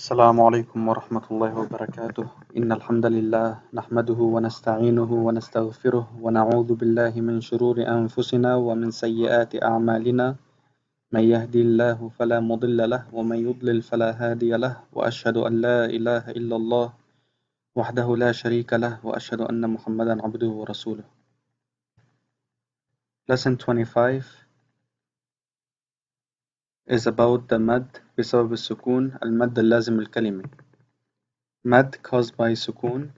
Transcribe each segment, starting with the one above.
السلام عليكم ورحمة الله وبركاته. إن الحمد لله نحمده ونستعينه ونستغفره ونعوذ بالله من شرور أنفسنا ومن سيئات أعمالنا. من يهدي الله فلا مضل له ومن يضلل فلا هادي له، وأشهد أن لا إله إلا الله وحده لا شريك له، وأشهد أن محمدا عبده ورسوله. Lesson 25 is about the مد بسبب السكون، المد اللازم الكلمي. مد caused by Sukoon,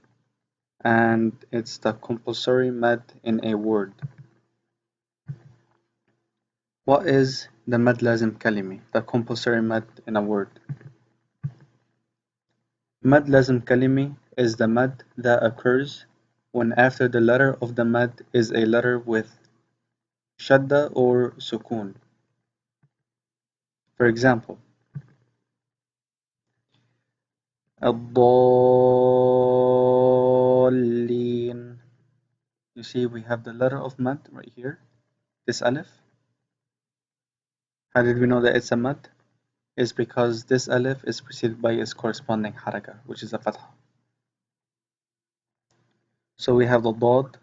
and it's the compulsory medd in a word. What is the مد لازم كلمي, the compulsory medd in a word? مد لازم كلمي is the mud that occurs when after the letter of the mud is a letter with shadda or sukoon. For example, الضالين. You see, we have the letter of mud right here, this alif. How did we know that it's a mud? Is because this alif is preceded by its corresponding haraka, which is a fatha. So we have the dad,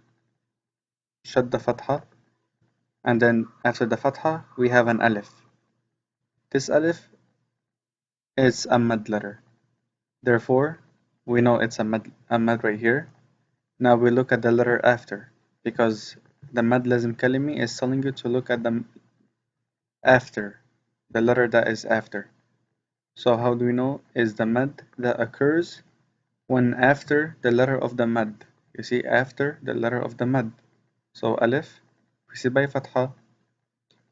shadda fatha, and then after the fatha we have an alif. This alif is a mad letter. Therefore, we know it's a mad right here. Now we look at the letter after, because the mad lazim kalimi is telling you to look at the after, the letter that is after. So how do we know? Is the mad that occurs when after the letter of the mad. You see, after the letter of the mad. So alif preceded by fatha,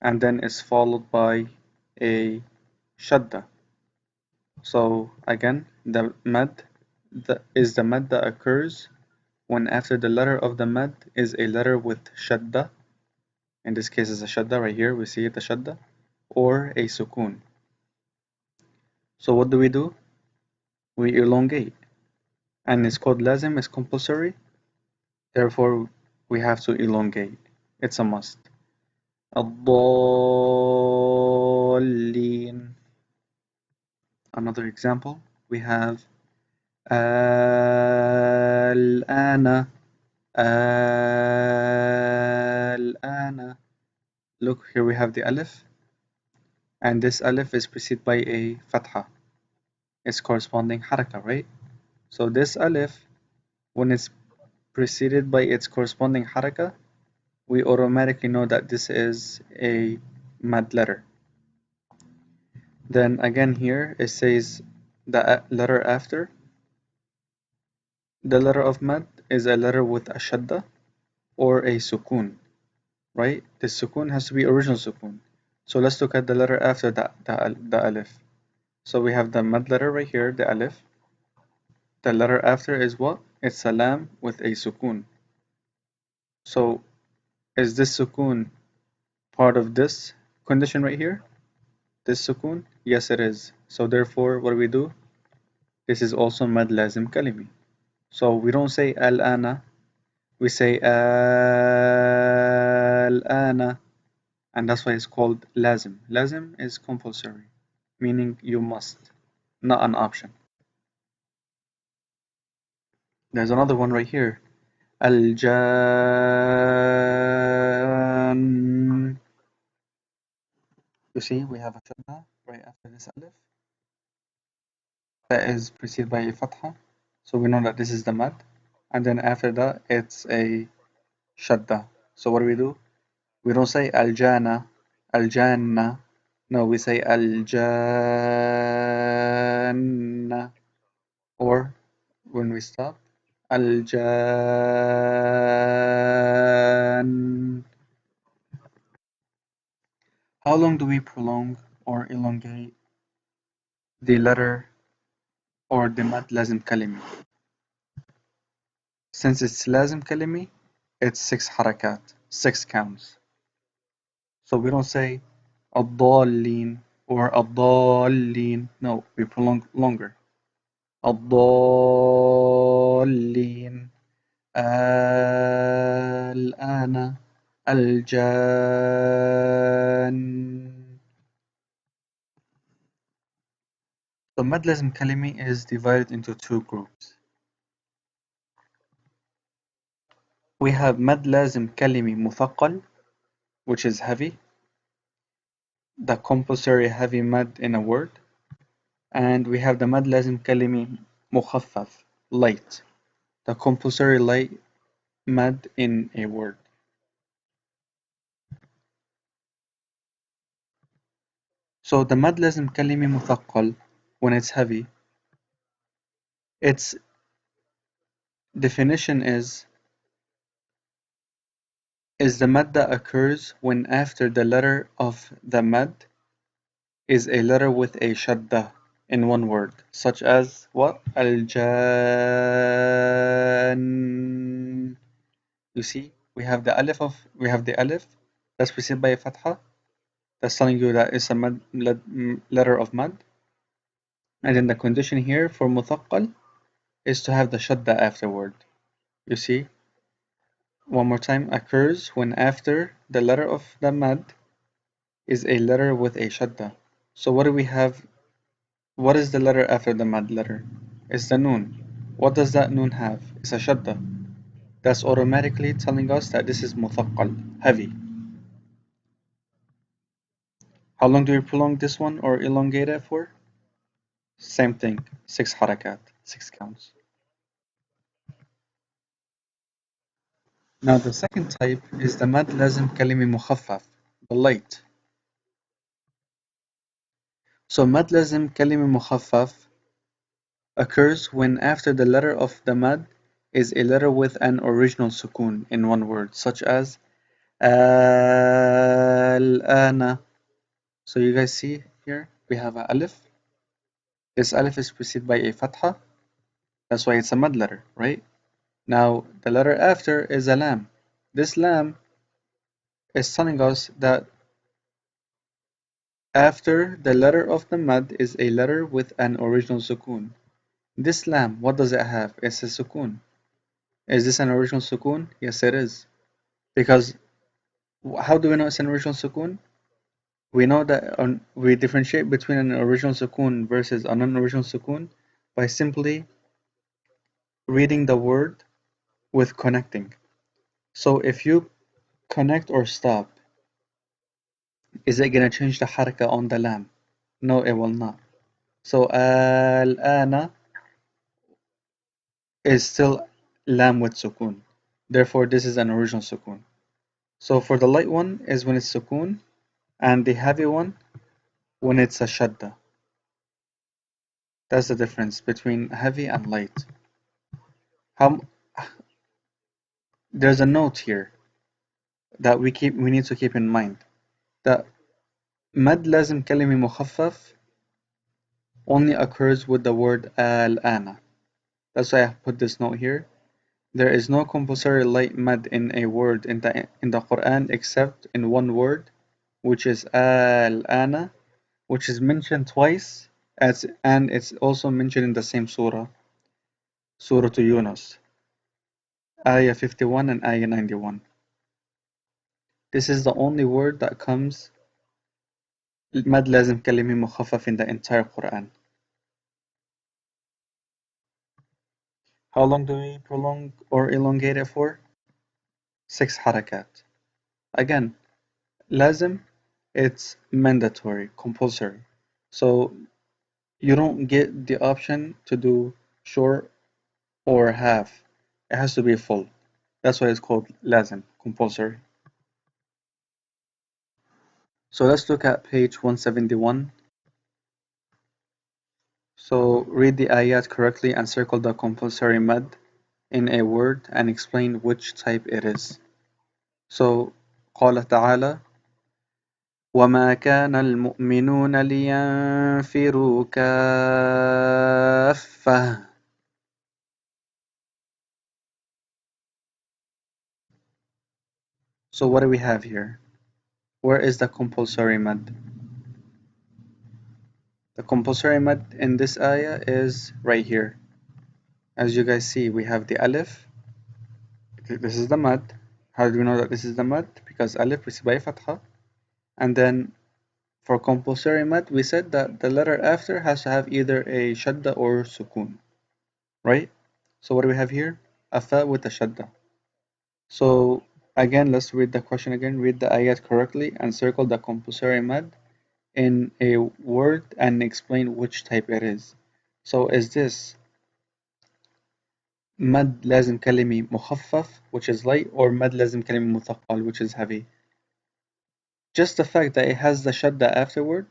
and then is followed by a shadda. So again, the mad is the mad that occurs when after the letter of the mad is a letter with shadda. In this case is a shadda right here, we see it, the shadda, or a sukoon. So what do? We elongate, and it's called lazim, it's compulsory, therefore we have to elongate. It's a must. الضالين. Another example, we have الآن. الآن. Look, here we have the alif, and this alif is preceded by a fatha, its corresponding haraka, right? So this alif, when it's preceded by its corresponding haraka, we automatically know that this is a mad letter. Then again here it says the letter after. The letter of mad is a letter with a shadda or a sukoon, right? The sukoon has to be original sukoon. So let's look at the letter after the alif. So we have the mad letter right here, the alif. The letter after is what? It's a lam with a sukoon. So is this sukoon part of this condition right here? This sukoon? Yes, it is. So therefore, what do? This is also mad lazim kalimi. So we don't say al-ana, we say al-ana, and that's why it's called lazim. Lazim is compulsory, meaning you must, not an option. There's another one right here. Al-jan. You see, we have a shadda right after this alif that is preceded by a fatha, so we know that this is the mad, and then after that it's a shadda. So what do? We don't say al-jana, al-janna. No, we say al-janna. Or when we stop, al-jan. How long do we prolong or elongate the letter or the mad lazim kalimi? Since it's lazim kalimi, it's 6 harakat, 6 counts. So we don't say الضالين or الضالين. No, we prolong longer. الضالين. الآن. الجان. So مد لازم كلمي is divided into two groups. We have مد لازم كلمي مثقل, which is heavy, the compulsory heavy mud in a word, and we have the مد لازم كلمي مخفف, light, the compulsory light mud in a word. So the مد لازم كلمي مثقل, when it's heavy, its definition is the mud that occurs when after the letter of the mud is a letter with a shadda in one word, such as what? Al-jan. You see, we have the alif that's preceded by a fatha. That's telling you that it's a letter of mud. And then the condition here for muthaqqal is to have the shadda afterward. You see, one more time, occurs when after the letter of the mud is a letter with a shadda. So what do we have? What is the letter after the mad letter? It's the noon. What does that noon have? It's a shadda. That's automatically telling us that this is muthaqqal, heavy. How long do we prolong this one or elongate it for? Same thing, 6 harakat, 6 counts. Now the second type is the mad lazim kalimi mukhaffaf, the light. So mad lazim kalimi mukhaffaf occurs when after the letter of the mad is a letter with an original sukoon in one word, such as al-ana. So you guys see here we have a alif. This alif is preceded by a fatha. That's why it's a mad letter, right? Now the letter after is a lam. This lam is telling us that after the letter of the mad is a letter with an original sukoon. This lam, what does it have? It's a sukoon. Is this an original sukoon? Yes, it is. Because how do we know it's an original sukoon? We know that we differentiate between an original sukoon versus a non-original sukoon by simply reading the word with connecting. So if you connect or stop, is it going to change the haraka on the lam? No, it will not. So al-ana is still lam with sukoon. Therefore, this is an original sukoon. So for the light one is when it's sukoon, and the heavy one when it's a shadda. That's the difference between heavy and light. How, there's a note here that we need to keep in mind that mad lazim kalimi mukhaffaf only occurs with the word al-ana. That's why I put this note here. There is no compulsory light mad in a word in the Quran except in one word, which is al-ana, which is mentioned twice, and it's also mentioned in the same surah, Surah to Yunus, Ayah 51 and Ayah 91. This is the only word that comes mad lazim kalimi mukhaffaf in the entire Quran. How long do we prolong or elongate it for? 6 harakat. Again, lazim, it's mandatory, compulsory. So you don't get the option to do short or half. It has to be full. That's why it's called lazim, compulsory. So let's look at page 171. So read the ayat correctly and circle the compulsory mad in a word and explain which type it is. So قال تعالى وما كان المؤمنون لينفروا كافة. So what do we have here? Where is the compulsory mad? The compulsory mad in this ayah is right here. As you guys see, we have the alif. This is the mad. How do we know that this is the mad? Because alif preceded by fatha. And then For compulsory mad, we said that the letter after has to have either a shadda or sukoon, right? So what do we have here? A fa with a shadda. So again, let's read the question again. Read the ayat correctly and circle the compulsory mad in a word and explain which type it is. So is this مد لازم كلمي مخفف, which is light, or مد لازم كلمي مثقل, which is heavy? Just the fact that it has the shadda afterward,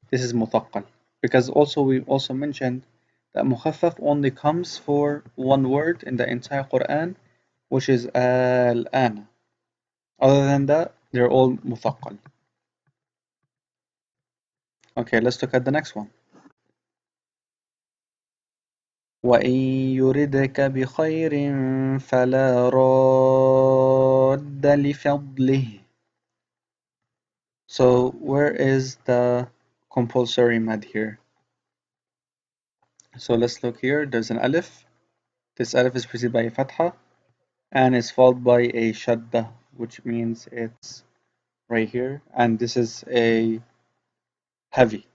this is مثقل. Because also we also mentioned that مخفف only comes for one word in the entire Quran, which is الآن. Other than that, they're all مثقل. Okay, let's look at the next one. وَإِن يُرِدْكَ بِخَيْرٍ فَلَا رَادَّ لِفَضْلِهِ. So where is the compulsory mad here? So let's look here. There's an alif. This alif is preceded by a fatha and is followed by a shadda, which means it's right here. And this is a heavy.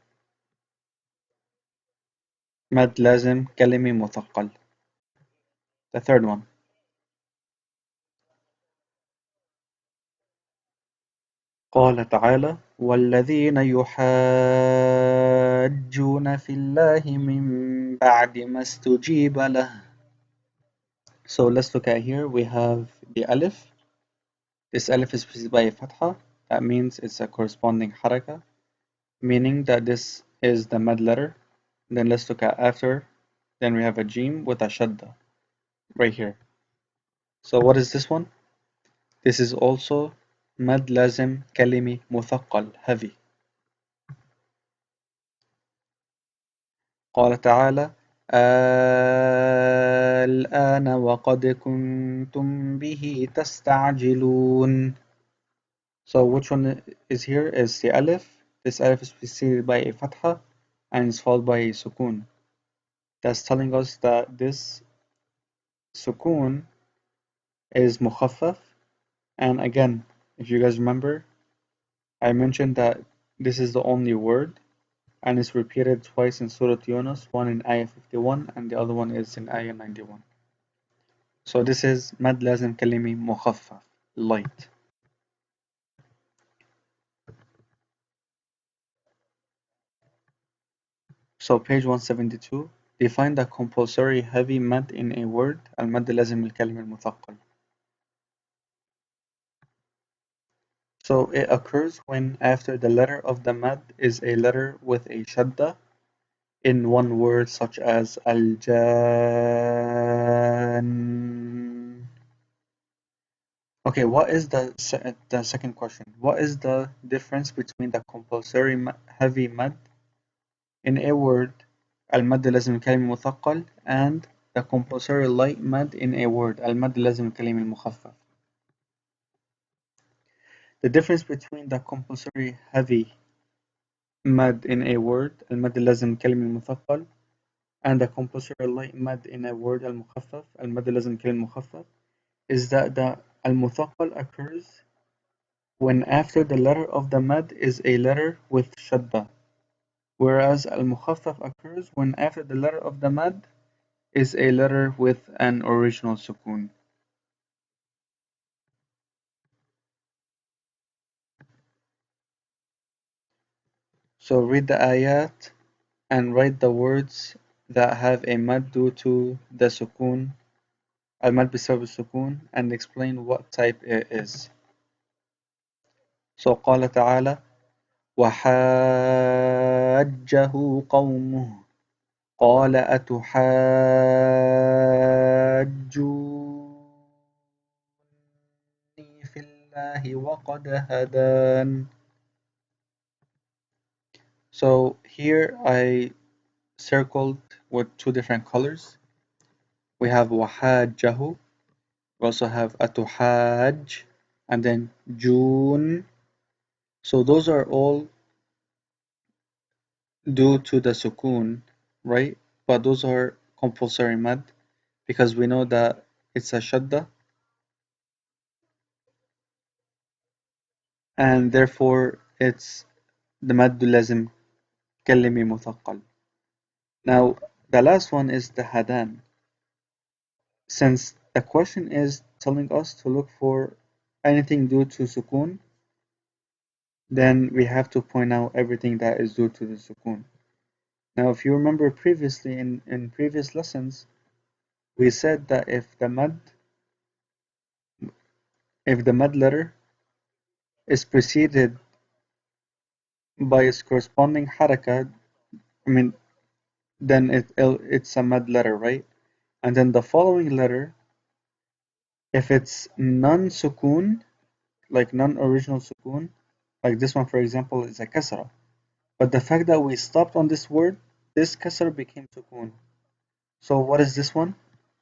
Mad lazim kalimi muthaqqal. The third one. قال تعالى والذين يحاجون في الله من بعد ما استجيب له. So let's look at here. We have the alif. This alif is preceded by a fatha. That means it's a corresponding haraka, meaning that this is the mad letter. Then let's look at after. Then we have a jim with a shadda right here. So what is this one? This is also mad lazim kalimi muthaqqal, heavy. قال تعالى الآن وقد كنتم به تستعجلون. So which one is here is the alif. This alif is preceded by a fatha and is followed by a sukoon. That's telling us that this sukoon is mukhaffaf. And again, if you guys remember, I mentioned that this is the only word and it's repeated twice in Surah Yunus, one in Ayah 51 and the other one is in Ayah 91. So this is mad lazim kalimi mukhaffaf, light. So page 172, define the compulsory heavy mad in a word, المد لازم الكلمة المثقل. So it occurs when after the letter of the mad is a letter with a shadda in one word such as al-jan. Okay, what is the second question? What is the difference between the compulsory heavy mad in a word المد لازم الكلمة مثقل and the compulsory light mad in a word المد لازم الكلمة المخفف? The difference between the compulsory heavy mad in a word المد لازم الكلمة المثقل and the compulsory light mad in a word المخفف المد لازم الكلمة المخفف is that the المثقل occurs when after the letter of the mad is a letter with shadda, whereas al-mukhaffaf occurs when after the letter of the mad is a letter with an original sukoon. So read the ayat and write the words that have a mad due to the sukoon, al-mad بسبب السكون, and explain what type it is. So قال تعالى وحاجه قومه قال أتحاجوني في الله وقد هدان. So here I circled with two different colors. We have وحاجه, we also have أتحاج, and then June. So those are all due to the sukoon, right? But those are compulsory mad because we know that it's a shadda and therefore it's the مد اللازم كلمي مثقل. Now the last one is the hadan. Since the question is telling us to look for anything due to Sukoon, then we have to point out everything that is due to the Sukoon. Now if you remember previously in previous lessons, we said that if the mud letter is preceded by its corresponding haraka, then it's a mud letter, right? And then the following letter, if it's non-sukoon, like non-original sukoon, like this one for example is a kasra. But the fact that we stopped on this word, this kasra became sukoon. So what is this one?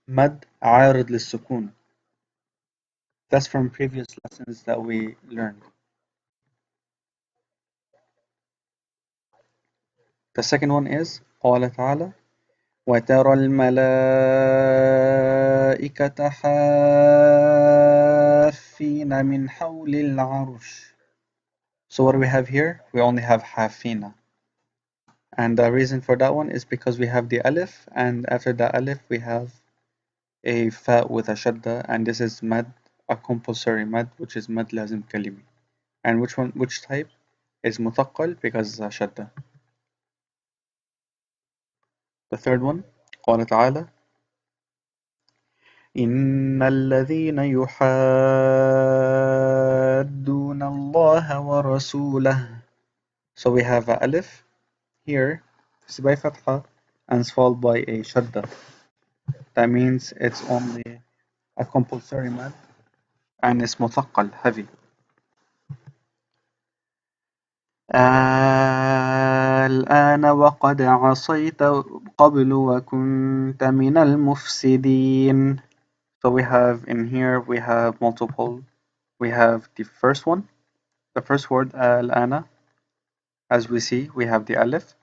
Mad عارض للسكون. That's from previous lessons that we learned. The second one is قال تعالى وترى الملائكة حافين من حول العرش. So what do we have here? We only have حافين. And the reason for that one is because we have the alif, and after the alif we have a fa with a shadda, and this is mad, a compulsory mad, which is mad lazim kalimi. And which type is mutaqqal because it's a shadda. The third one, قال تعالى إن الذين يحادون الله ورسوله. So we have a alif here, it's by fatha, and it's followed by a shadda. That means it's only a compulsory mad and it's مثقل, heavy. الآن وقد عصيت قبل وكنت من المفسدين. So we have in here, we have multiple. We have the first one, the first word الآن. As we see, we have the alif.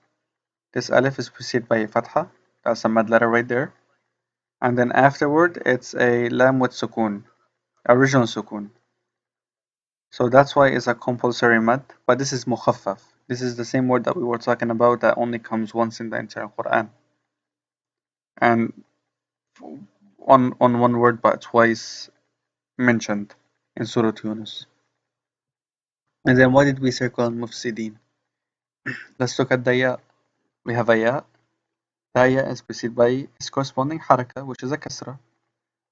This alif is preceded by a fatha. That's a mad letter right there. And then afterward, it's a lam with sukoon, original sukoon. So that's why it's a compulsory mad, but this is mukhaffaf. This is the same word that we were talking about that only comes once in the entire Quran. And on one word but twice mentioned in Surah Yunus. And then why did we circle mufsidin? Let's look at the ya. We have a ya. The ya is preceded by its corresponding haraka, which is a kasra.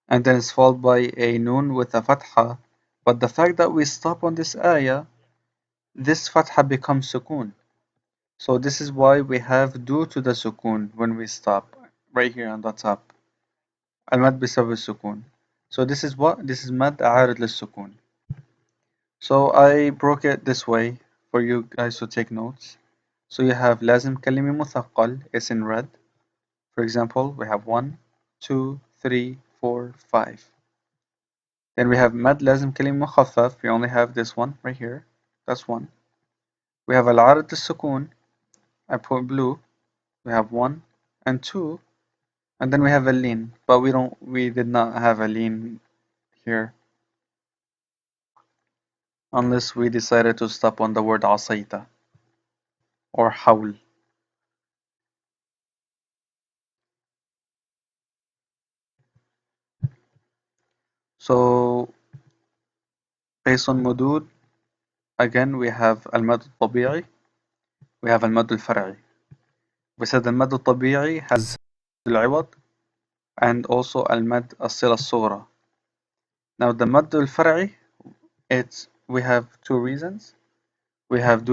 And then it's followed by a noon with a fatha. But the fact that we stop on this ayah, this fatha becomes sukoon. So this is why we have due to the sukoon when we stop, right here on the top. المد بسبب السكون. So this is what? This is مد عارض للسكون. So I broke it this way for you guys to take notes. So you have لازم كلمة مثقل, it's in red. For example, we have 1, 2, 3, 4, 5. Then we have مد لازم كلمة مخفف, we only have this one right here. That's 1. We have العارض للسكون, I put blue. We have 1 and 2. And then we have a lean, but we did not have a lean here. Unless we decided to stop on the word عصيت or حول. So based on مدود, again we have المد الطبيعي, we have المد الفرعي. We said المد الطبيعي has العوض and also المد الصلة الصغرى. Now the مد الفرعي, we have two reasons. We have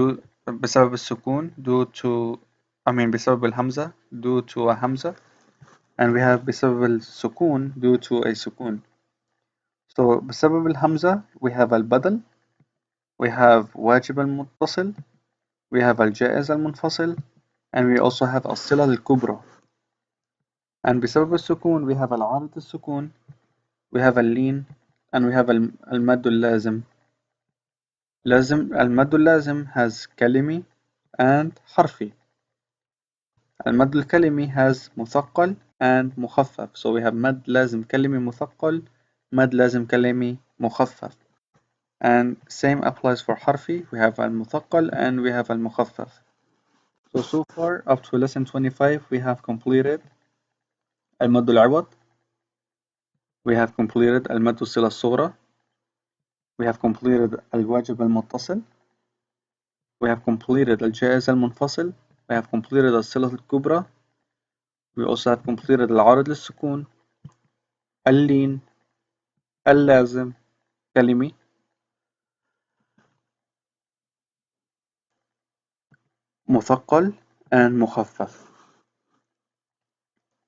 بسبب السكون بسبب الهمزة due to a hamza, and we have بسبب السكون due to a سكون. So بسبب الهمزة we have البدل, we have واجب المتصل, we have الجائز المنفصل, and we also have الصلة الكبرى. And بسبب السكون we have العارض السكون, we have اللين, and we have المد اللازم. المد اللازم has كلمي and حرفي. المد الكلمي has مثقل and مخفف. So we have مد لازم كلمي مثقل, مد لازم كلمي مخفف. and same applies for حرفي. We have المثقل and we have المخفف. So far up to lesson 25 we have completed المد العوض, we have completed المد الصلة الصغرى, we have completed الواجب المتصل, we have completed الجائز المنفصل, we have completed الصلة الكبرى, we also have completed العارض للسكون, اللين, اللازم, كلمي, مثقل and مخفف.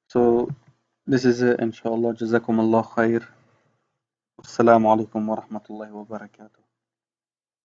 So this is it إن شاء الله. جزاكم الله خير. السلام عليكم ورحمة الله وبركاته.